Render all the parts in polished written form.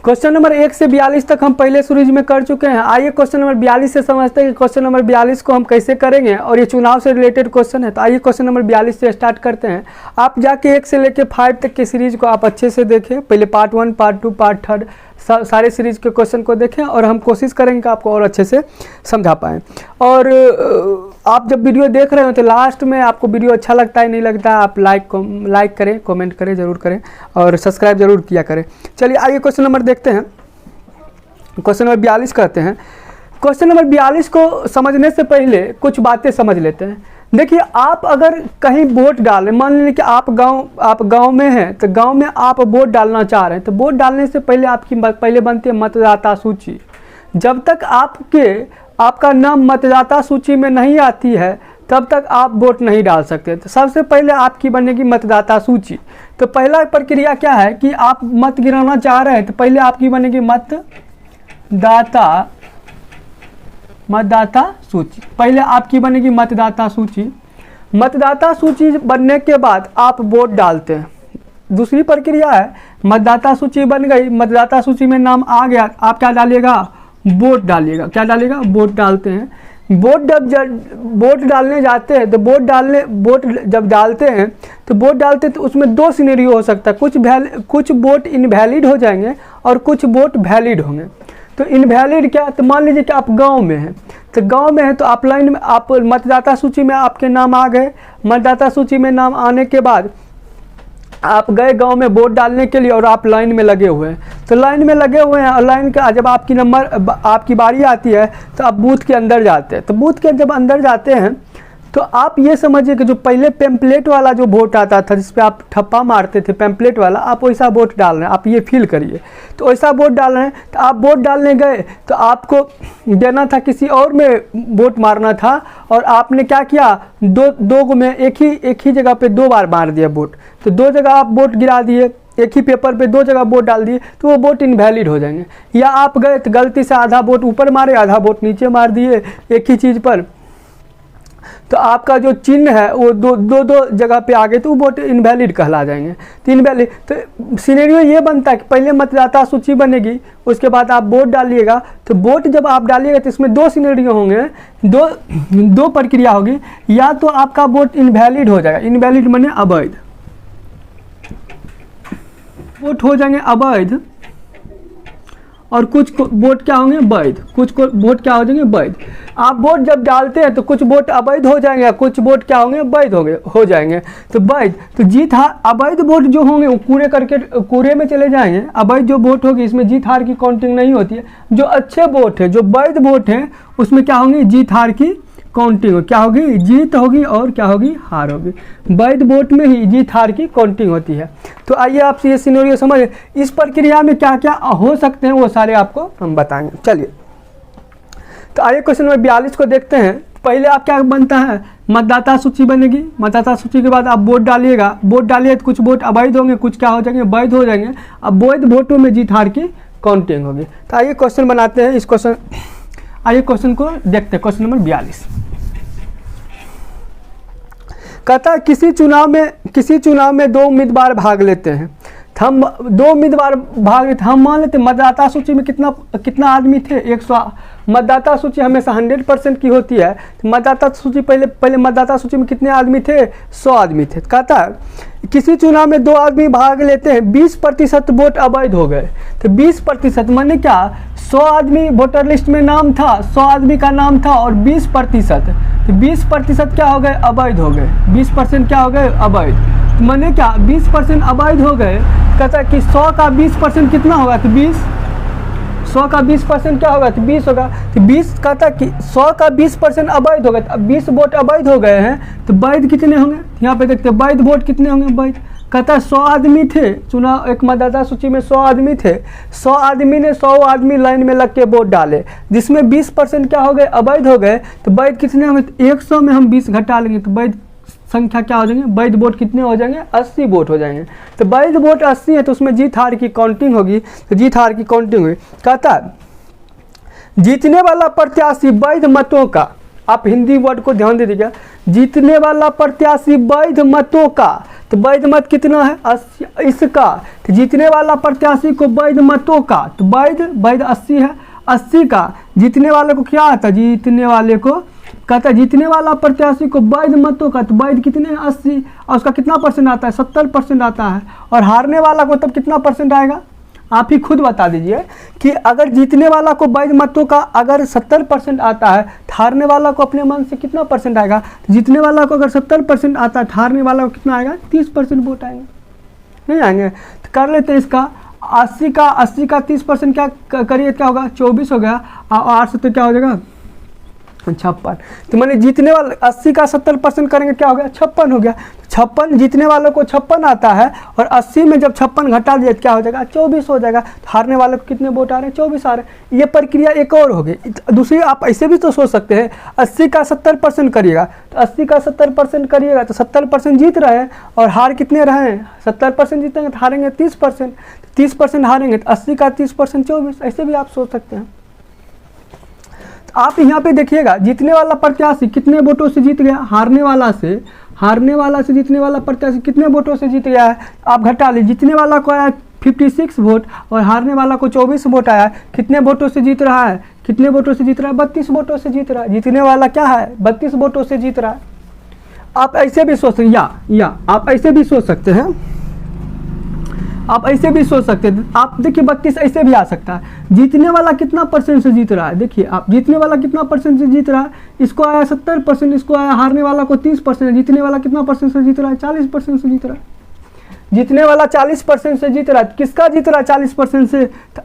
Question number 1 से 42 तक हम पहले सीरीज में कर चुके हैं। आइए क्वेश्चन नंबर 42 से समझते हैं कि क्वेश्चन नंबर 42 को हम कैसे करेंगे, और ये चुनाव से रिलेटेड क्वेश्चन है। तो आइए क्वेश्चन नंबर 42 से स्टार्ट करते हैं। आप जाके 1 से लेकर 5 तक के सीरीज को आप अच्छे से देखें, पहले पार्ट 1, पार्ट 2, पार्ट 3 सारे सीरीज के क्वेश्चन को देखें, और हम कोशिश करेंगे कि आपको और अच्छे से समझा पाएँ। और आप जब वीडियो देख रहे हो तो लास्ट में आपको वीडियो अच्छा लगता है नहीं लगता है, आप लाइक करें, कमेंट करें, ज़रूर करें, और सब्सक्राइब ज़रूर किया करें। चलिए आइए क्वेश्चन नंबर देखते हैं। क्वेश्चन नंबर 42 करते हैं। क्वेश्चन नंबर 42 को समझने से पहले कुछ बातें समझ लेते हैं। देखिए, आप अगर कहीं वोट डालें, मान लीजिए कि आप गांव में हैं, तो गांव में आप वोट डालना चाह रहे हैं, तो वोट डालने से पहले आपकी पहले बनती है मतदाता सूची। जब तक आपका नाम मतदाता सूची में नहीं आती है तब तक आप वोट नहीं डाल सकते। तो सबसे पहले आपकी बनेगी मतदाता सूची। तो पहला प्रक्रिया क्या है कि आप मत गिराना चाह रहे हैं, तो पहले आपकी बनेगी मतदाता सूची। पहले आपकी बनेगी मतदाता सूची। मतदाता सूची बनने के बाद आप वोट डालते हैं। दूसरी प्रक्रिया है, मतदाता सूची बन गई, मतदाता सूची में नाम आ गया, आप क्या डालिएगा, वोट डालिएगा। क्या डालिएगा, वोट डालते हैं। वोट डालने जाते हैं तो वोट जब डालते हैं तो उसमें 2 सिनेरियो हो सकता है। कुछ वोट इनवैलिड हो जाएंगे और कुछ वोट वैलिड होंगे। तो इनवैलिड क्या, तो मान लीजिए कि आप गांव में हैं, तो गांव में है तो आप लाइन में, आप मतदाता सूची में आपके नाम आ गए। मतदाता सूची में नाम आने के बाद आप गए गांव में वोट डालने के लिए, और आप लाइन में लगे हुए हैं। तो लाइन में लगे हुए हैं, और लाइन का जब आपकी बारी आती है तो आप बूथ के अंदर जाते हैं। तो बूथ के जब अंदर जाते हैं तो आप ये समझिए कि जो पहले पैम्पलेट वाला जो वोट आता था, जिस पे आप ठप्पा मारते थे, पैम्पलेट वाला, आप वैसा वोट डाल रहे हैं। आप ये फील करिए, तो वैसा वोट डाल रहे हैं। तो आप वोट डालने गए तो आपको देना था, किसी और में वोट मारना था, और आपने क्या किया, दो में एक ही जगह पे 2 बार मार दिया वोट। तो 2 जगह आप वोट गिरा दिए, एक ही पेपर पे 2 जगह वोट डाल दिए, तो वो वोट इनवैलिड हो जाएंगे। या आप गए तो गलती से आधा वोट ऊपर मारे, आधा वोट नीचे मार दिए एक ही चीज़ पर, तो आपका जो चिन्ह है वो दो जगह पे आ गए, तो वो वोट इनवैलिड कहला जाएंगे। तो इनवैलिड, तो सिनेरियो ये बनता है कि पहले मतदाता सूची बनेगी, उसके बाद आप वोट डालिएगा। तो वोट जब आप डालिएगा तो इसमें 2 सिनेरियो होंगे, दो प्रक्रिया होगी। या तो आपका वोट इनवैलिड हो जाएगा, इनवैलिड माने अवैध, वोट हो जाएंगे अवैध, और कुछ वोट क्या होंगे, वैध। कुछ वोट क्या हो जाएंगे, वैध। आप वोट जब डालते हैं तो कुछ वोट अवैध हो जाएंगे, कुछ वोट क्या होंगे, वैध हो जाएंगे। तो वैध, तो जीत हार, अवैध वोट जो होंगे वो कूड़े में चले जाएंगे। अवैध जो वोट होगी इसमें जीत हार की काउंटिंग नहीं होती है। जो अच्छे वोट है, जो वैध वोट है, उसमें क्या होंगी, जीत हार की काउंटिंग। क्या होगी, जीत होगी और क्या होगी, हार होगी। वैध वोट में ही जीत हार की काउंटिंग होती है। तो आइए आपसे ये सिनेरियो समझ, इस प्रक्रिया में क्या क्या हो सकते हैं वो सारे आपको हम बताएंगे। चलिए, तो आइए क्वेश्चन नंबर 42 को देखते हैं। पहले आप क्या बनता है, मतदाता सूची बनेगी। मतदाता सूची के बाद आप वोट डालिएगा। वोट डालिए तो कुछ वोट अवैध होंगे, कुछ क्या हो जाएंगे, वैध हो जाएंगे। अब वैध वोटों में जीत हार की काउंटिंग होगी। तो आइए क्वेश्चन बनाते हैं। आइए क्वेश्चन को देखते हैं। क्वेश्चन नंबर 42 कहता है, किसी चुनाव में 2 उम्मीदवार भाग लेते हैं। हम 2 उम्मीदवार भाग लेते, हम मान लेते मतदाता सूची में कितना आदमी थे, 100। मतदाता सूची हमेशा 100% की होती है। तो मतदाता सूची पहले मतदाता सूची में कितने आदमी थे, 100 आदमी थे। कहता है किसी चुनाव में 2 आदमी भाग लेते हैं, 20% वोट अवैध हो गए। तो 20% माने क्या, 100 आदमी वोटर लिस्ट में नाम था, 100 आदमी का नाम था, और 20%, तो 20% क्या हो गए, अवैध हो गए। 20% क्या हो गए, अवैध। माने क्या, 20% अवैध हो गए। कहता है कि 100 का 20% कितना होगा, तो 20। 100 का 20% क्या होगा, तो 20 होगा। तो 20 कहता है कि 100 का 20% अवैध होगा। अब 20 वोट अवैध हो गए हैं, तो वैध कितने होंगे, यहाँ पे देखते हैं वैध वोट कितने होंगे, वैध। कहता है 100 आदमी थे, चुनाव एक मतदाता सूची में 100 आदमी थे। 100 आदमी ने 100 आदमी लाइन में लग के वोट डाले, जिसमें 20% क्या हो गए, अवैध हो गए। तो वैध कितने होंगे, 100 में हम 20 घटा लेंगे तो वैध संख्या क्या हो जाएंगे, वैध वोट कितने हो जाएंगे, 80 वोट हो जाएंगे। तो वैध वोट 80 है, तो उसमें जीत हार की काउंटिंग होगी। तो जीत हार की काउंटिंग हुई। कहता है जीतने वाला प्रत्याशी वैध मतों का आप हिंदी वर्ड को ध्यान दे दीजिएगा। जीतने वाला प्रत्याशी वैध मतों का, तो वैध मत कितना है 80, इसका तो जीतने वाला प्रत्याशी को वैध मतों का, तो वैध 80 है, 80 का जीतने वाले को क्या आता है, जीतने वाले को कहता है जीतने वाला प्रत्याशी को वैध मतों का, तो वैध कितने हैं 80, और उसका कितना परसेंट आता है 70% आता है। और हारने वाला को तब कितना परसेंट आएगा, आप ही खुद बता दीजिए कि अगर जीतने वाला को वैध मतों का अगर 70% आता है, हारने वाला को अपने मन से कितना परसेंट आएगा, तो जीतने वाला को अगर 70% आता है, हारने वाला को कितना आएगा 30% वोट आएंगे, नहीं आएंगे। तो कर लेते हैं इसका 80 का 30% क्या करिए, क्या होगा 24 हो गया, और 8 से तो क्या हो जाएगा 56। तो मैंने जीतने वाले 80 का 70% करेंगे क्या हो गया 56 हो गया। 56 जीतने वालों को 56 आता है, और 80 में जब 56 घटा दिया क्या हो जाएगा 24 हो जाएगा। तो हारने वालों को कितने वोट आ रहे हैं 24 आ रहे हैं। ये प्रक्रिया एक और होगी। दूसरी आप ऐसे भी तो सोच सकते हैं 80 का 70% करिएगा, तो 80 का 70% करिएगा तो 70% जीत रहे हैं, और हार कितने रहे हैं 70% जीतेंगे तो हारेंगे 30%, 30% हारेंगे तो 80 का 30% 24, ऐसे भी आप सोच सकते हैं। आप यहाँ पे देखिएगा जीतने वाला प्रत्याशी कितने वोटों से जीत गया, हारने वाला से जीतने वाला प्रत्याशी कितने वोटों से जीत गया है, आप घटा लीजिए। जीतने वाला को आया 56 वोट और हारने वाला को 24 वोट आया, कितने वोटों से जीत रहा है, कितने वोटों से जीत रहा है 32 वोटों से जीत रहा है। जीतने वाला क्या है 32 वोटों से जीत रहा है। आप ऐसे भी सोच सकते या आप ऐसे भी सोच सकते हैं, आप ऐसे भी सोच सकते हैं। आप देखिए 32 ऐसे भी आ सकता है। जीतने वाला कितना परसेंट से जीत रहा है, देखिए आप जीतने वाला कितना परसेंट से जीत रहा है, इसको आया 70%, इसको आया, हारने वाला को 30%, जीतने वाला कितना परसेंट से जीत रहा है 40% से जीत रहा है। जीतने वाला 40% से जीत रहा है, किसका जीत रहा है 40% से, तो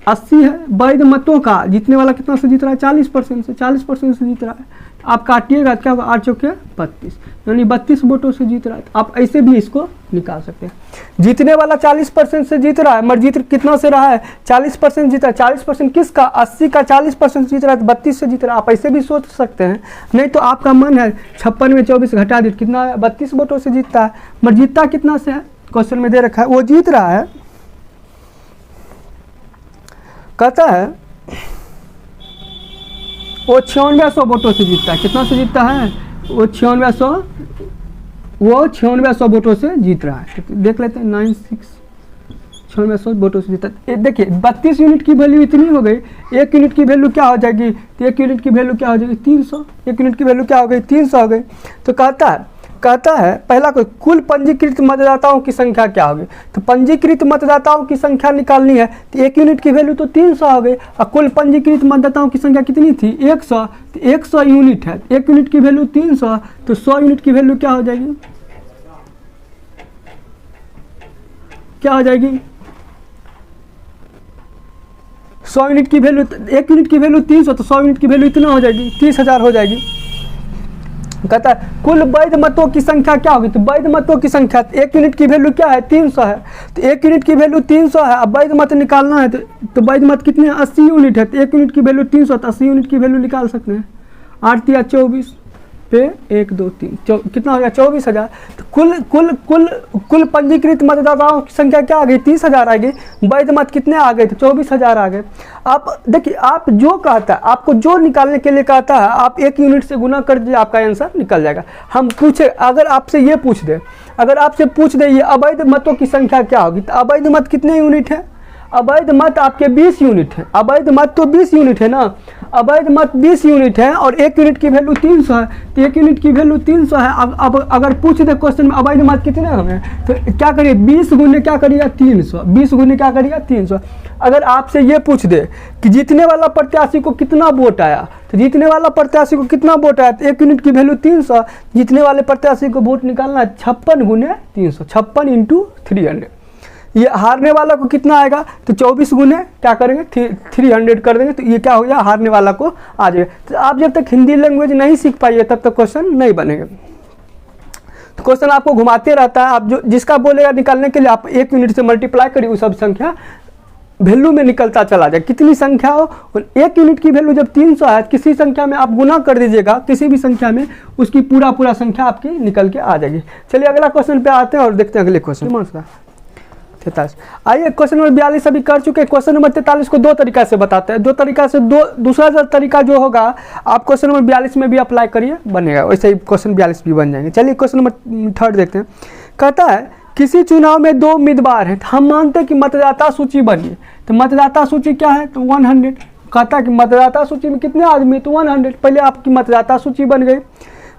80 है वैध मतों का। जीतने वाला कितना से जीत रहा है 40% से, 40% से जीत रहा है। आप काटिएगा क्या होगा 8 चौके 32, यानी 32 वोटों से जीत रहा है। आप ऐसे भी इसको निकाल सकते हैं। जीतने वाला 40% से जीत रहा है, मगर जीत कितना से रहा है 40% जीता है। 40% किसका 80 का 40% जीत रहा है, 32 से जीत रहा है। आप ऐसे भी सोच सकते हैं। नहीं तो आपका मन है 56 में 24 घटा दी कितना 32 वोटों से जीतता है, मगर जीतता कितना से है, क्वेश्चन में दे रखा है वो जीत रहा है, कहता है वो 9600 वोटों से जीतता है। कितना से जीतता है वो 9600 वोटों से जीत रहा है। तो देख लेते हैं 9600 वोटों से जीता। देखिए 32 यूनिट की वैल्यू इतनी हो गई, 1 यूनिट की वैल्यू क्या हो जाएगी, तो 1 यूनिट की वैल्यू क्या हो जाएगी 300, 1 यूनिट की वैल्यू क्या हो गई 300 हो गई। तो कहता है पहला कोई कुल पंजीकृत मतदाताओं की संख्या क्या होगी, तो पंजीकृत मतदाताओं की संख्या निकालनी है, तो 1 यूनिट की वैल्यू तो 300 हो गई, और कुल पंजीकृत मतदाताओं की संख्या कितनी थी 100, तो 100 यूनिट है, 1 यूनिट की वैल्यू 300, तो 100 यूनिट की वैल्यू क्या हो जाएगी, क्या हो जाएगी 100 यूनिट की वैल्यू, 1 यूनिट की वैल्यू 300, तो 100 यूनिट की वैल्यू इतना हो जाएगी 30,000 हो जाएगी। कहता है कुल वैध मतों की संख्या क्या होगी, तो वैध मतों की संख्या 1 यूनिट की वैल्यू क्या है 300 है, तो 1 यूनिट की वैल्यू 300 है। अब वैध मत निकालना है, तो वैध मत कितने 80 यूनिट है, तो 1 यूनिट की वैल्यू 300, तो 80 यूनिट की वैल्यू निकाल सकते हैं। 8 या 24 पे 1 2 3 कितना हो गया 24,000। तो कुल पंजीकृत मतदाताओं की संख्या क्या आ गई 30,000 आ गई, वैध मत कितने आ गए, तो 24,000 आ गए। आप देखिए आप जो कहता है, आपको जो निकालने के लिए कहता है, आप 1 यूनिट से गुना कर दीजिए, आपका आंसर निकल जाएगा। हम पूछे अगर आपसे ये पूछ दे, ये अवैध मतों की संख्या क्या होगी, तो अवैध मत कितने यूनिट है, अवैध मत आपके 20 यूनिट है, अवैध मत तो 20 यूनिट है ना, अवैध मत 20 यूनिट है, और 1 यूनिट की वैल्यू 300 है, तो 1 यूनिट की वैल्यू 300 है। अब अगर पूछ दे क्वेश्चन में अवैध मत कितने होंगे, तो क्या करिए 20 गुने क्या करिएगा 300, 20 गुने क्या करिएगा 300। अगर आपसे ये पूछ दे कि जीतने वाला प्रत्याशी को कितना वोट आया, तो जीतने वाला प्रत्याशी को कितना वोट आया, तो 1 यूनिट की वैल्यू 300, जीतने वाले प्रत्याशी को वोट निकालना है 56 गुने 300, 56 × 300। ये हारने वाला को कितना आएगा, तो 24 गुने क्या करेंगे 300 कर देंगे, तो ये क्या हो गया हारने वाला को आ जाएगा। तो आप जब तक हिंदी लैंग्वेज नहीं सीख पाइए तब तक क्वेश्चन नहीं बनेगा। तो क्वेश्चन आपको घुमाते रहता है। आप जो जिसका बोलेगा निकालने के लिए आप 1 यूनिट से मल्टीप्लाई करिए, वो सब संख्या वैल्यू में निकलता चला जाए। कितनी संख्या हो, 1 यूनिट की वैल्यू जब 300 है, किसी संख्या में आप गुना कर दीजिएगा, किसी भी संख्या में उसकी पूरा संख्या आपकी निकल के आ जाएगी। चलिए अगला क्वेश्चन पे आते हैं और देखते हैं अगले क्वेश्चन। 43। आइए क्वेश्चन नंबर 42 अभी कर चुके हैं। क्वेश्चन नंबर 43 को दो तरीका से बताते हैं, दो तरीका से दूसरा तरीका जो होगा आप क्वेश्चन नंबर 42 में भी अप्लाई करिए, बनेगा वैसे ही क्वेश्चन 42 भी बन जाएंगे। चलिए क्वेश्चन नंबर 3 देखते हैं। कहता है किसी चुनाव में 2 उम्मीदवार हैं, तो हम मानते हैं कि मतदाता सूची बनी, तो मतदाता सूची क्या है, तो 100। कहता है कि मतदाता सूची में कितने आदमी, तो 100। पहले आपकी मतदाता सूची बन गई।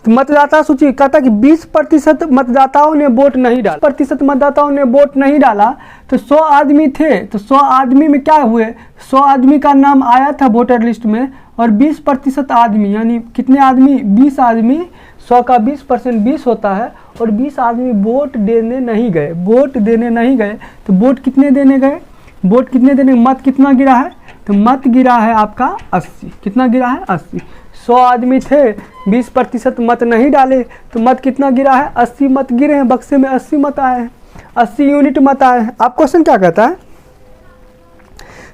तो मतदाता सूची कहता है कि 20% मतदाताओं ने वोट नहीं डाला, प्रतिशत मतदाताओं ने वोट नहीं डाला, तो 100 आदमी थे, तो 100 आदमी में क्या हुए, 100 आदमी का नाम आया था वोटर लिस्ट में, और 20% आदमी यानी कितने आदमी, 20 आदमी, 100 का 20% 20 होता है, और 20 आदमी वोट देने नहीं गए, वोट देने नहीं गए। तो वोट कितने देने गए, वोट कितने देने, मत कितना गिरा है, तो मत गिरा है आपका 80। कितना गिरा है, 80। 100 आदमी थे, 20% मत नहीं डाले, तो मत कितना गिरा है, 80 मत गिरे हैं, बक्से में 80 मत आए हैं, 80 यूनिट मत आए हैं। आप क्वेश्चन क्या कहता है,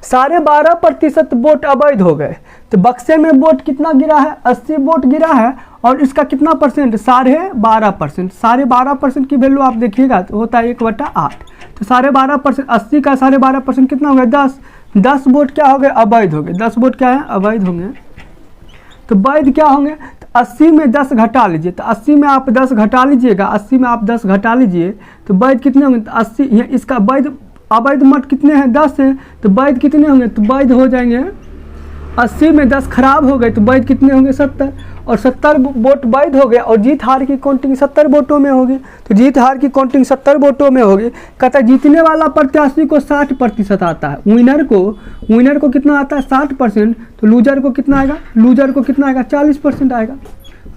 12.5% वोट अवैध हो गए, तो बक्से में वोट कितना गिरा है, 80 वोट गिरा है, और इसका कितना परसेंट, 12.5%। 12.5% की वैल्यू आप देखिएगा तो होता है 1/8, तो 12.5%, 80 का 12.5% कितना हो गया, 10। 10 वोट क्या हो गए, अवैध हो गए। 10 वोट क्या है, अवैध होंगे। तो वैध क्या होंगे, तो 80 में 10 घटा लीजिए, तो 80 में आप 10 घटा लीजिएगा, 80 में आप 10 घटा लीजिए, तो वैध कितने होंगे, तो 80, इसका वैध, अवैध मत कितने हैं, 10 है, तो वैध कितने होंगे, तो वैध हो जाएंगे 80 में 10 खराब हो गए, तो वैध कितने होंगे, 70, और 70 वोट वैध हो गए, और जीत हार की काउंटिंग 70 वोटों में होगी, तो जीत हार की काउंटिंग 70 वोटों में होगी। कहता है जीतने वाला प्रत्याशी को 60% आता है, विनर को कितना आता है, 60%, तो लूजर को कितना आएगा, लूजर को कितना आएगा, 40% आएगा।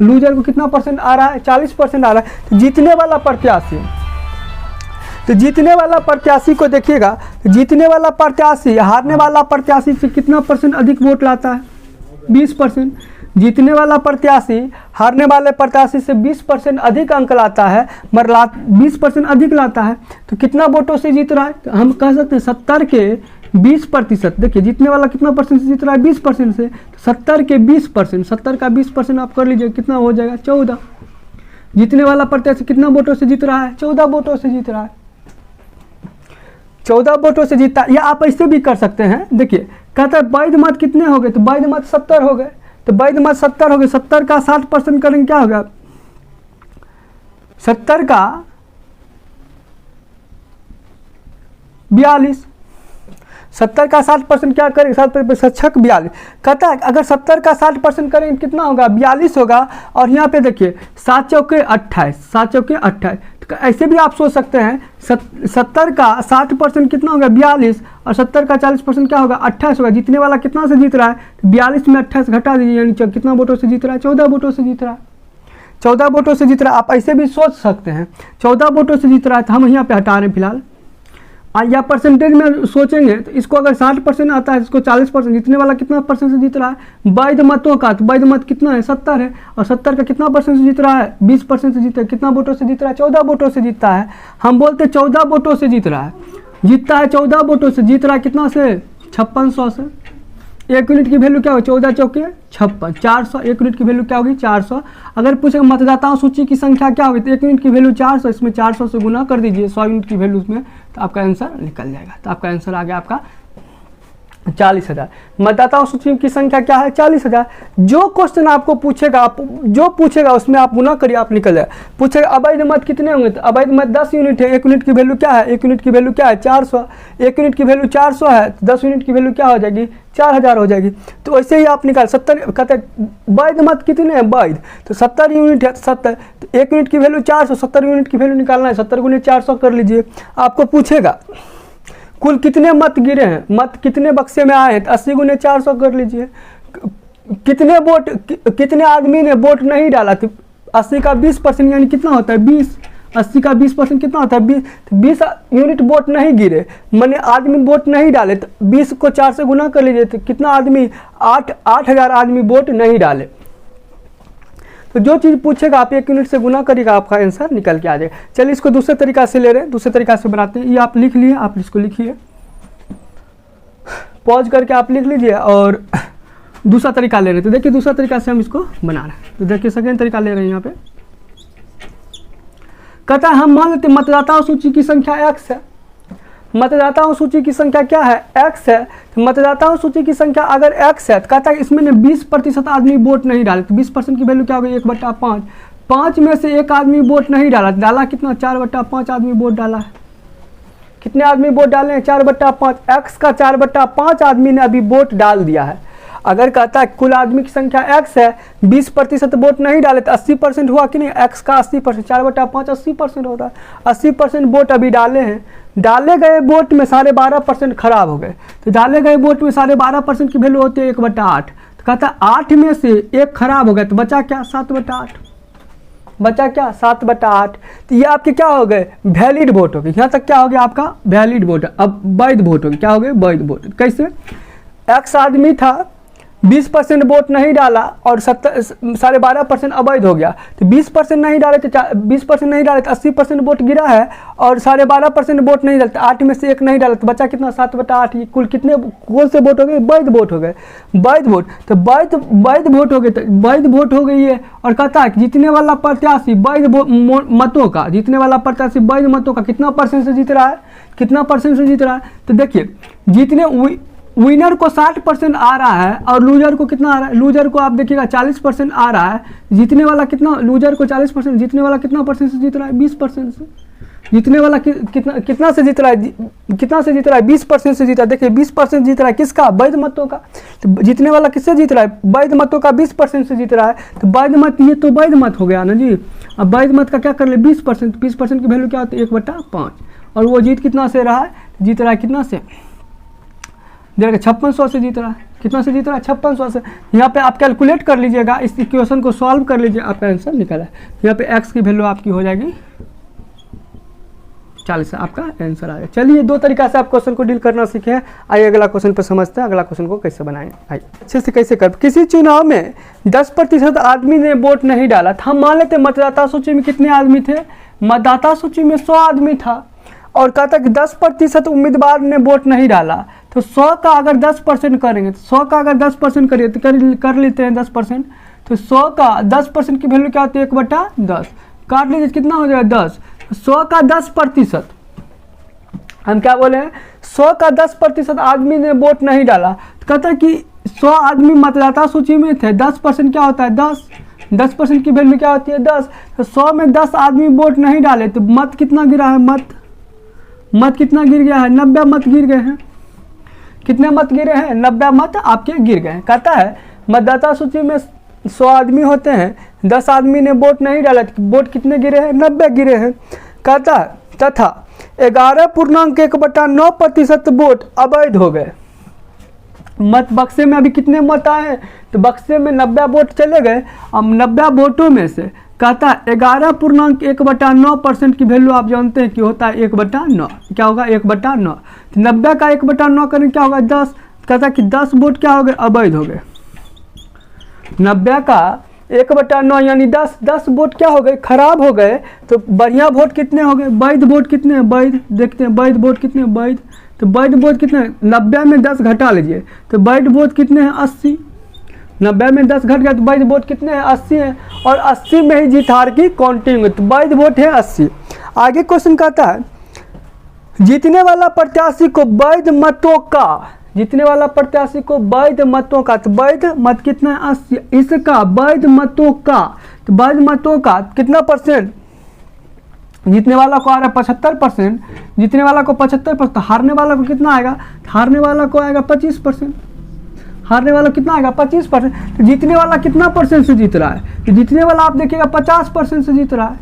लूजर को कितना परसेंट आ रहा है, 40% आ रहा है। तो जीतने वाला प्रत्याशी, तो जीतने वाला प्रत्याशी को देखिएगा, तो जीतने वाला प्रत्याशी हारने वाला प्रत्याशी से कितना परसेंट अधिक वोट लाता है, 20%। जीतने वाला प्रत्याशी हारने वाले प्रत्याशी से 20% अधिक अंक लाता है, मगर 20% अधिक लाता है, तो कितना वोटों से जीत रहा है, तो हम कह सकते हैं 70 के 20%। देखिए जीतने वाला कितना परसेंट से जीत रहा है, 20% से, तो 70 के 20%, 70 का 20% आप कर लीजिए, कितना हो जाएगा, 14। जीतने वाला प्रत्याशी कितना वोटों से जीत रहा है, 14 वोटों से जीत रहा है, 14 वोटों से जीता। या आप ऐसे भी कर सकते हैं, देखिए कहता है वैध मत कितने हो गए, तो वैध मत 70 हो गए, तो वैध मत 70 हो गए, 70 का 60% करेंगे क्या होगा, 70 का 42, 70 का 60% क्या करेंगे, 60% 42। कहता है अगर 70 का 60% करेंगे कितना होगा, 42 होगा। और यहाँ पे देखिए 7 चौके 28, 7 चौके 28। तो ऐसे भी आप सोच सकते हैं 70 का 60% कितना होगा, 42, और 70 का 40% क्या होगा, 28 होगा। जीतने वाला कितना से जीत रहा है, 42 में 28 घटा दीजिए, यानी कितना वोटों से जीत रहा है, 14 वोटों से जीत रहा है, 14 वोटों से जीत रहा है। आप ऐसे भी सोच सकते हैं 14 वोटों से जीत रहा है, तो हम यहाँ पे हटा रहे हैं फिलहाल। या परसेंटेज में सोचेंगे तो इसको अगर 60% आता है, इसको 40%, जीतने वाला कितना परसेंट से जीत रहा है, वैध मतों का, तो वैध मत कितना है, 70 है, और 70 का कितना परसेंट से जीत रहा है, 20% से जीता है। कितना वोटों से जीत रहा है, 14 वोटों से जीतता है। हम बोलते 14 वोटों से जीत रहा है, जीतता है 14 वोटों से, जीत रहा है कितना से, 5600 से। 1 यूनिट की वैल्यू क्या होगी, 14 चौके 56, 400। 1 यूनिट की वैल्यू क्या होगी, 400। अगर पूछेगा मतदाताओं सूची की संख्या क्या होगी, तो 1 यूनिट की वैल्यू 400, इसमें 400 से गुना कर दीजिए 100 यूनिट की वैल्यू में, तो आपका आंसर निकल जाएगा। तो आपका आंसर आ गया आपका 40,000। मतदाताओं सूची की संख्या क्या है, 40,000। जो क्वेश्चन आपको पूछेगा, आप जो पूछेगा उसमें आप गुना करिए, आप निकल जाए। पूछेगा अवैध मत कितने होंगे, तो अवैध मत 10 यूनिट है। 1 यूनिट की वैल्यू क्या है, 1 यूनिट की वैल्यू क्या है, 400। 1 यूनिट की वैल्यू 400 है, तो 10 यूनिट की वैल्यू क्या हो जाएगी, 4000 हो जाएगी। तो ऐसे ही आप निकाल 70। कहते हैं वैध मत कितने हैं, वैध, तो 70 यूनिट है, 70, तो 1 यूनिट की वैल्यू 400, 70 यूनिट की वैल्यू निकालना है, 70 गुने 400 कर लीजिए। आपको पूछेगा कुल कितने मत गिरे हैं, मत कितने बक्से में आए हैं, 80 गुने 400 कर लीजिए। कितने वोट, कितने आदमी ने वोट नहीं डाला, तो 80 का 20% यानी कितना होता है, 20। 80 का 20% कितना होता है, 20 यूनिट वोट नहीं गिरे, माने आदमी वोट नहीं डाले, तो 20 को 4 से गुना कर लीजिए, तो कितना आदमी, 8000 आदमी वोट नहीं डाले। तो जो चीज़ पूछेगा आप 1 यूनिट से गुना करिएगा, आपका आंसर निकल के आ जाएगा। चलिए इसको दूसरे तरीका से ले रहे हैं, दूसरे तरीका से बनाते हैं। ये आप लिख लिए, आप इसको लिखिए, पॉज करके आप लिख लीजिए, और दूसरा तरीका ले रहे हैं। तो देखिए दूसरा तरीका से हम इसको बना रहे हैं। तो देखिए सेकेंड तरीका ले रहे हैं यहाँ पे। कहता है हम मान लेते मतदाताओं सूची की संख्या x है, मतदाताओं सूची की संख्या क्या है, x है। तो मतदाताओं सूची की संख्या अगर x है तो कहता है इसमें 20% आदमी वोट नहीं डाले, तो 20% की वैल्यू क्या हो गई, 1/5। 5 में से एक आदमी वोट नहीं डाला कितना, 4/5 आदमी वोट डाला है। कितने आदमी वोट डाले हैं, 4/5। x का 4/5 आदमी ने अभी वोट डाल दिया है। अगर कहता है कुल आदमी की संख्या x है, 20% वोट नहीं डाले तो 80% हुआ कि नहीं, x का 80%, 4/5 80% होता है। 80% वोट अभी डाले हैं, डाले गए वोट में 12.5% खराब हो गए। तो डाले गए वोट में 12.5% की वैल्यू होती है 1/8। तो कहता है 8 में से एक खराब हो गया तो बचा क्या, 7/8। बचा क्या, 7/8। तो ये आपके क्या हो गए, वैलिड वोट हो गए। यहाँ तक क्या हो गया आपका, वैलिड वोट। अब वैध वोट हो गया, क्या हो गया, वैध वोट। कैसे, x आदमी था, 20% वोट नहीं डाला और 12.5% अवैध हो गया। तो 20% नहीं डाले तो 20% नहीं डाले तो 80% वोट गिरा है, और 12.5% वोट नहीं डालते, 8 में से एक नहीं डाला तो बचा कितना, 7/8। ये कुल कितने कौन से वोट हो गए, वैध वोट हो गए, वैध वोट। तो वैध वोट हो गए, तो वैध वोट हो गई है। और कहता है कि जीतने वाला प्रत्याशी वैध मतों का, जीतने वाला प्रत्याशी वैध मतों का कितना % से जीत रहा है, कितना % से जीत रहा है। तो देखिए जीतने विनर को 60% आ रहा है और लूजर को कितना आ रहा है, लूजर को आप देखिएगा 40% आ रहा है। जीतने वाला कितना, लूजर को 40%, जीतने वाला कितना % से जीत रहा है, 20% से। जीतने वाला कितना से जीत रहा है, कितना से जीत रहा है, 20% से जीता है। देखिए 20% जीत रहा है किसका, वैध मतों का। तो जीतने वाला किससे जीत रहा है, वैध मतों का 20% से जीत रहा है। तो वैध मत, ये तो वैध मत हो गया ना जी। अब वैध मत का क्या कर ले, 20%। 20% की वैल्यू क्या होती है, 1/5। और वो जीत कितना से रहा है, जीत रहा है कितना से, देखिए 5600 से जीत रहा है। कितना से जीत रहा है, 5600 से। यहाँ पे आप कैलकुलेट कर लीजिएगा, इस इक्वेशन को सॉल्व कर लीजिए, आपका आंसर निकला है। यहाँ पे x की वैल्यू आपकी हो जाएगी 40, आपका आंसर आएगा। चलिए 2 तरीका से आप क्वेश्चन को डील करना सीखे हैं। आइए अगला क्वेश्चन पर समझते हैं, अगला क्वेश्चन को कैसे बनाएं। आइए अच्छे से कैसे कर, किसी चुनाव में 10% आदमी ने वोट नहीं डाला था। हम मान लेते मतदाता सूची में कितने आदमी थे, मतदाता सूची में 100 आदमी था, और कहता कि 10% उम्मीदवार ने वोट नहीं डाला। तो 100 का अगर 10% करेंगे, तो 100 का अगर 10% करिए तो कर लेते हैं 10%। तो 100 का 10% की वैल्यू क्या होती है, 1/10। काट लीजिए कितना हो जाएगा, 10। 100 का 10%, हम क्या बोले हैं, 100 का 10% आदमी ने वोट नहीं डाला। तो कहता कि 100 आदमी मतदाता सूची में थे, 10% क्या होता है, 10। 10% की वैल्यू क्या होती है, 10। तो 100 में 10 आदमी वोट नहीं डाले तो मत कितना गिरा है, मत कितना गिर गया है, 90 मत गिर गए हैं। कितने मत गिरे हैं, 90 मत आपके गिर गए हैं। कहता है मतदाता सूची में 100 आदमी होते हैं, 10 आदमी ने वोट नहीं डाला तो वोट कितने गिरे हैं, 90 गिरे हैं। कहता है तथा 11.1/9% वोट अवैध हो गए। मत बक्से में अभी कितने मत आए हैं, तो बक्से में 90 वोट चले गए। अब 90 वोटों में से कहता है 11.1/9% की वैल्यू आप जानते हैं कि होता है 1/9। क्या होगा, 1/9। तो 90 का 1/9 करें क्या होगा, 10। कहता है कि 10 वोट क्या हो गए, अवैध हो गए। 90 का 1/9 यानी 10 वोट क्या हो गए, खराब हो गए। तो बढ़िया वोट कितने हो गए, वैध वोट कितने हैं, वैध देखते हैं वैध वोट कितने, वैध। तो वैध वोट कितने, 90 में 10 घटा लीजिए तो वैध वोट कितने हैं, 80। 90 में 10 घट गया तो वैध वोट कितने हैं, 80 है। और 80 में ही जीत हार की काउंटिंग है, तो वैध वोट है 80। आगे क्वेश्चन कहता है जीतने वाला प्रत्याशी को वैध मतों का, जीतने वाला प्रत्याशी को वैध मतों का, तो वैध मत कितना है, 80। इसका वैध मतों का, तो वैध मतों का कितना %, जीतने वाला को आ रहा है 75%, जीतने वाला को 75%, हारने वाला को कितना आएगा, हारने वाला को आएगा 25%। हारने वाला कितना आएगा, 25%। तो जीतने वाला कितना % से जीत रहा है, तो जीतने वाला आप देखिएगा 50% से जीत रहा है।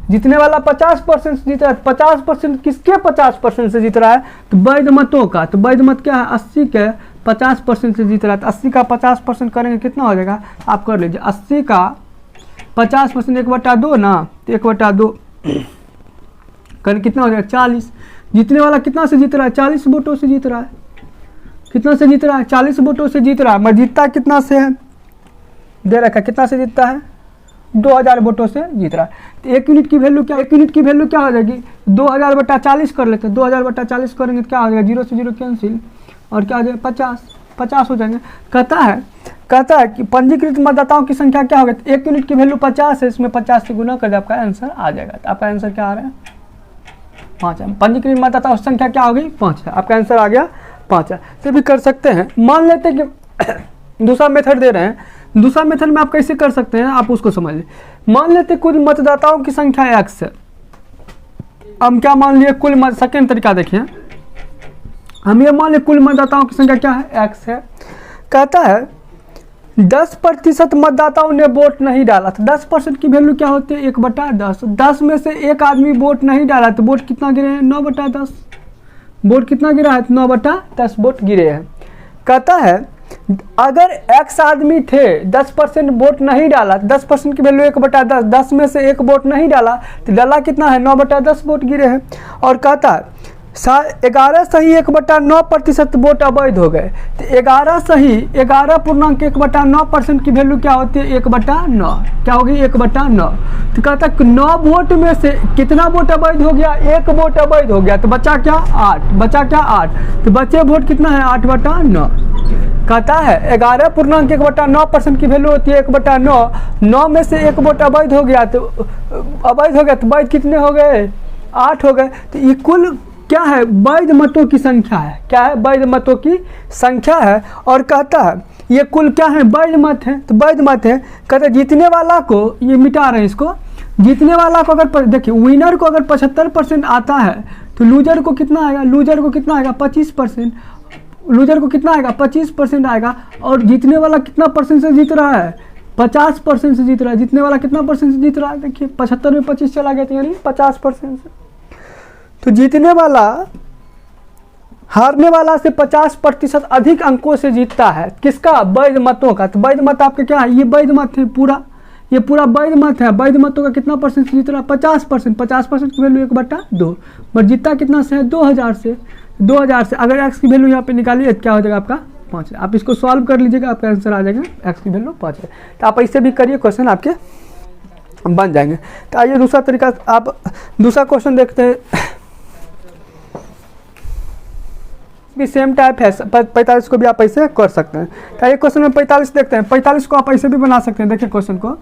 जीतने वाला 50% से जीत रहा है। 50% किसके 50% से जीत रहा है, तो वैध मतों का। तो वैध मत क्या है, 80 के 50% से जीत रहा है। तो 80 का 50% करेंगे कितना हो जाएगा, आप कर लीजिए। 80 का 50% 1/2 ना, तो 1/2 करें कितना हो जाएगा, 40। जीतने वाला कितना से जीत रहा है, 40 वोटों से जीत रहा है। कितना से जीत रहा है, 40 वोटों से जीत रहा है। मैं जीतता कितना से है, दे रखा कितना से जीतता है, 2000 वोटों से जीत रहा है। तो 1 यूनिट की वैल्यू क्या, 1 यूनिट की वैल्यू क्या हो जाएगी, 2000/40 कर लेते हैं। 2000/40 करेंगे तो क्या हो जाएगा, 0 से 0 कैंसिल, और क्या हो जाएगा, 50 हो जाएंगे। कहता है कि पंजीकृत मतदाताओं की संख्या क्या होगी, तो 1 यूनिट की वैल्यू 50 है, इसमें 50 से गुना कर दे, आपका आंसर आ जाएगा। तो आपका आंसर क्या आ रहा है, 5 है। पंजीकृत मतदाताओं की संख्या क्या हो गई? 5 है। आपका आंसर आ गया 5 है। तो भी कर सकते हैं। मान लेते हैं कि दूसरा मेथड दे रहे हैं, दूसरा मेथड में आप कैसे कर सकते हैं, आप उसको समझ लें। मान लेते कुल मतदाताओं की संख्या x है। हम क्या मान लिए? कुल सेकेंड तरीका देखिए, हम ये मान लिए कुल मतदाताओं की संख्या क्या है? x है। कहता है 10% मतदाताओं ने वोट नहीं डाला। तो 10% की वैल्यू क्या होती है? 1/10। 10 में से एक आदमी वोट नहीं डाला तो वोट कितना गिरे हैं? 9/10। वोट कितना गिरा है? 9/10 वोट गिरे हैं। कहता है अगर x आदमी थे, 10% वोट नहीं डाला, 10% की वैल्यू 1/10, 10 में से एक वोट नहीं डाला तो डाला कितना है? 9/10 वोट गिरे हैं। और कहता है 11 सही 1/9% वोट अवैध हो गए। तो 11 सही 11.1/9% की वैल्यू क्या होती है? 1/9। क्या होगी? 1/9। तो कहता है 9 वोट में से कितना वोट अवैध हो गया? 1 वोट अवैध हो गया। तो बचा क्या? 8। बचा क्या? 8। तो बचे वोट कितना है? 8/9। कहता है 11.1/9% की वैल्यू होती है 1/9। 9 में से एक वोट अवैध हो गया तो वैध कितने हो गए? 8 हो गए। तो ये कुल क्या है? वैध मतों की संख्या है। क्या है? वैध मतों की संख्या है। और कहता है ये कुल क्या है? वैध मत है। तो वैध मत है। कहते हैं जीतने वाला को, ये मिटा रहे हैं इसको, जीतने वाला को अगर देखिए विनर को अगर 75% आता है तो लूजर को कितना आएगा? लूजर को कितना आएगा? 25%। लूजर को कितना आएगा? 25% आएगा। और जीतने वाला कितना परसेंट से जीत रहा है? 50% से जीत रहा है। जीतने वाला कितना परसेंट से जीत रहा है? देखिए 75 में 25 चला गया तो यानी 50% से। तो जीतने वाला हारने वाला से 50% अधिक अंकों से जीतता है। किसका? वैध मतों का। तो वैध मत आपके क्या है? ये वैध मत है पूरा, ये पूरा वैध मत है। वैध मतों का कितना परसेंट से जीत रहा है? 50%। 50% की वैल्यू 1/2। बट जीतता कितना से है? 2000 से। 2000 से अगर x की वैल्यू यहाँ पे निकालिए क्या हो जाएगा आपका? 5। आप इसको सॉल्व कर लीजिएगा, आपका आंसर आ जाएगा x की वैल्यू 5 है। तो आप ऐसे भी करिए, क्वेश्चन आपके बन जाएंगे। तो आइए दूसरा तरीका, आप दूसरा क्वेश्चन देखते हैं। भी सेम टाइप है, 45 को भी आप ऐसे कर सकते हैं। तो ये क्वेश्चन में 45 देखते हैं। 45 को आप ऐसे भी बना सकते हैं। देखिए क्वेश्चन को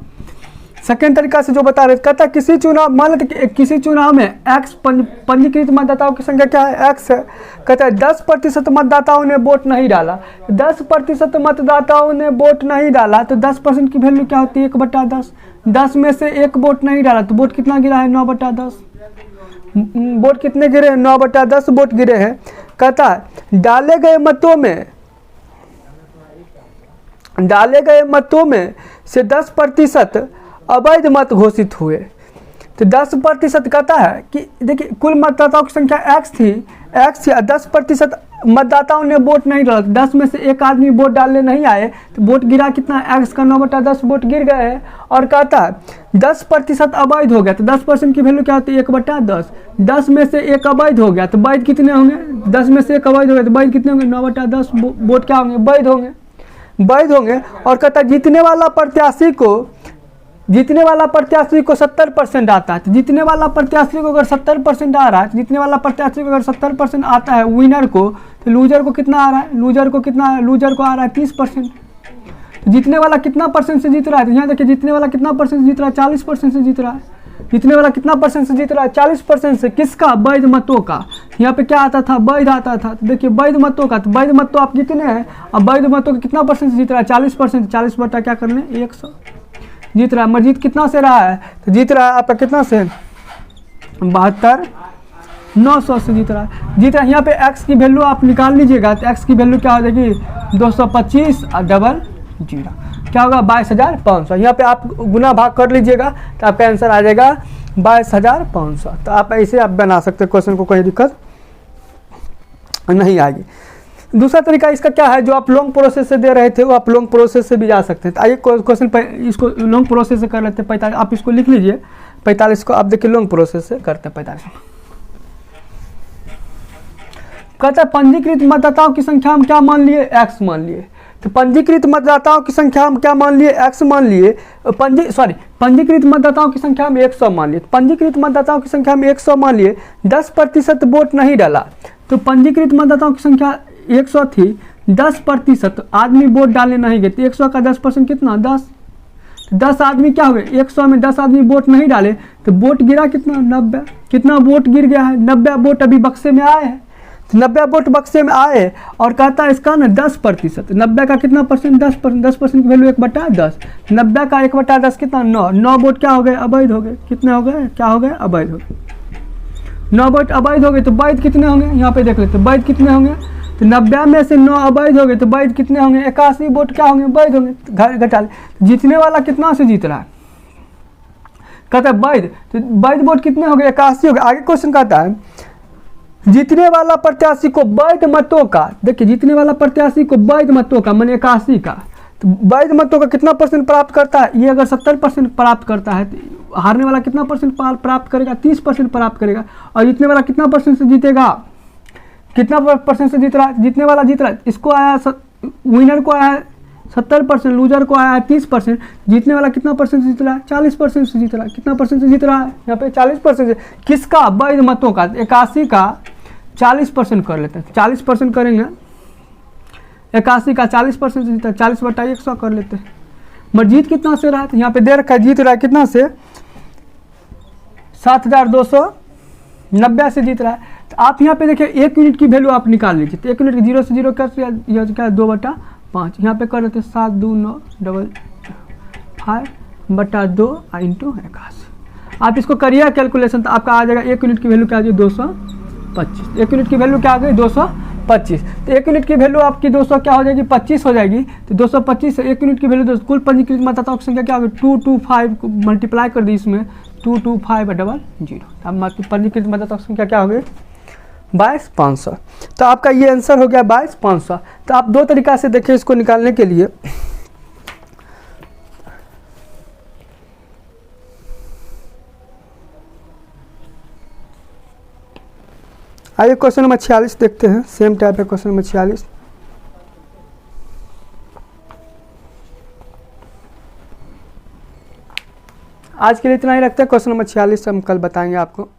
सेकेंड तरीका से जो बता रहे, कहता है किसी चुनाव, मान लेते किसी चुनाव में x पंजीकृत मतदाताओं की संख्या क्या है? x है। कहता है 10% मतदाताओं ने वोट नहीं डाला। 10% मतदाताओं ने वोट नहीं डाला तो 10% की वैल्यू क्या होती है? 1/10। 10 में से एक वोट नहीं डाला तो वोट कितना गिरा है? 9/10। वोट कितने गिरे हैं? 9/10 वोट गिरे हैं। कहता है डाले गए मतों में से 10% अवैध मत घोषित हुए। तो 10% कहता है कि देखिए कुल मतदाताओं की संख्या x थी, 10% मतदाताओं ने वोट नहीं डाला। 10 में से एक आदमी वोट डालने नहीं आए तो वोट गिरा कितना? x का 9/10 वोट गिर गए हैं। और कहता है 10% अवैध हो गया। तो 10% की वैल्यू क्या होती है? 1/10। 10 में से एक अवैध हो गया तो वैध कितने होंगे? 10 में से एक अवैध हो गया तो वैध कितने होंगे? 9/10 वोट क्या होंगे? वैध होंगे। वैध होंगे। और कहता है जीतने वाला प्रत्याशी को 70% आता है। तो जीतने वाला प्रत्याशी को अगर 70% आ रहा है, जीतने वाला प्रत्याशी को अगर 70% आता है विनर को, तो लूजर को कितना आ रहा है? लूजर को कितना है? लूजर को आ रहा है 30%। तो जीतने वाला कितना परसेंट से जीत रहा है? तो यहाँ देखिए जीतने वाला कितना परसेंट से जीत रहा है? 40% से जीत रहा है। जीतने वाला कितना परसेंट से जीत रहा है? 40% से। किसका? वैध मतों का। यहाँ पे क्या आता था? वैध आता था। तो देखिए वैध मतों का, तो वैध मत तो आप कितने हैं? अब वैध मतों का कितना परसेंट से जीत रहा है? 40%। 40 बटा क्या कर लें? 100 जीत रहा है। मजीद कितना से रहा है? तो जीत रहा है आपका कितना से? 72,900 से जीत रहा है। जीत रहा है। यहाँ पे x की वैल्यू आप निकाल लीजिएगा तो x की वैल्यू क्या हो जाएगी? 225 और डबल 0 क्या होगा? 22,500। यहाँ पे आप गुना भाग कर लीजिएगा तो आपका आंसर आ जाएगा 22,500। तो आप ऐसे आप बना सकते हैं क्वेश्चन को, कोई दिक्कत नहीं आएगी। दूसरा तरीका इसका क्या है? जो आप लॉन्ग प्रोसेस से दे रहे थे वो आप लॉन्ग प्रोसेस से भी जा सकते हैं। तो आइए क्वेश्चन इसको लॉन्ग प्रोसेस से कर लेते हैं। 45 आप इसको लिख लीजिए। 45 को आप देखिए लॉन्ग प्रोसेस से करते हैं। 45 कहता है पंजीकृत मतदाताओं की संख्या हम क्या मान लिए? x मान लिए। तो पंजीकृत मतदाताओं की संख्या हम क्या मान लिए? x मान लिए। पंजीकृत मतदाताओं की संख्या हम 100 मान लिए। पंजीकृत मतदाताओं की संख्या हम 100 मान लिए। 10% वोट नहीं डाला। तो पंजीकृत मतदाताओं की संख्या 100 थी, 10% आदमी वोट डालने नहीं गए। तो 100 का 10% कितना? 10। तो 10 आदमी क्या हो गए, 100 में 10 आदमी वोट नहीं डाले तो वोट गिरा कितना, 90। कितना वोट गिर गया है, 90 वोट अभी बक्से में आए हैं। तो 90 वोट बक्से में आए और कहता है इसका ना 10%, 90 का कितना परसेंट, 10%, 10% की वैल्यू 1/10, 90 का 1/10 कितना, 9 वोट क्या हो गए, अवैध हो गए। कितने हो गए, क्या हो गए, अवैध हो गए। 9 वोट अवैध हो गए तो वैध कितने होंगे, यहाँ पे देख लेते हैं वैध कितने होंगे। तो 90 में से 9 अवैध हो गए तो वैध कितने होंगे, 81 वोट क्या होंगे, वैध होंगे। घटा ले, जीतने वाला कितना से जीत रहा है, कहता है वैध, तो वैध वोट कितने हो गए, 81 हो गए। आगे क्वेश्चन कहता है जीतने वाला प्रत्याशी को वैध मतों का, देखिए जीतने वाला प्रत्याशी को वैध मतों का मैंने 81 का, तो वैध मतों का कितना परसेंट प्राप्त करता है, ये अगर 70% प्राप्त करता है तो हारने वाला कितना परसेंट प्राप्त करेगा, 30% प्राप्त करेगा। और जीतने वाला कितना परसेंट से जीतेगा, कितना परसेंट से जीत रहा है, जीतने वाला जीत रहा है, इसको आया विनर को आया है 70%, लूजर को आया है 30%, जीतने वाला कितना परसेंट से जीत रहा है, 40% से जीत रहा है। कितना परसेंट से जीत रहा है, यहाँ पे 40% से। किसका, वैध मतों का, 81 का 40% कर लेते हैं, 40% करेंगे, 81 का 40% से जीता है, 40/100 कर लेते हैं। मगर जीत कितना से रहा है, तो यहाँ पे दे रखा है जीत रहा है कितना से, 7290 से जीत रहा है। तो आप यहाँ पे देखिए 1 यूनिट की वैल्यू आप निकाल लीजिए, तो 1 यूनिट की 0 से 0 क्या 2/5, यहाँ पे कर लेते हैं 72955/2 इंटू 81। आप इसको करिए कैलकुलेशन तो आपका आ जाएगा 1 यूनिट की वैल्यू क्या आ जाएगी, 225। 1 यूनिट की वैल्यू क्या आ गई, 225। तो 1 यूनिट की वैल्यू आपकी 200 क्या हो जाएगी, 25 हो जाएगी। तो 225 से 1 यूनिट की वैल्यू, कुल पंजीकृत मतदाताओं की संख्या क्या होगी, 225 को मल्टीप्लाई कर दी इसमें 225/00। अब पंजीकृत मतदाताओं की संख्या क्या हो गई, 22,500। तो आपका ये आंसर हो गया 22,500। तो आप दो तरीका से देखिए इसको निकालने के लिए। आइए क्वेश्चन नंबर 46 देखते हैं, सेम टाइप है क्वेश्चन नंबर 46। आज के लिए इतना ही रखते हैं, क्वेश्चन नंबर 46 हम कल बताएंगे आपको।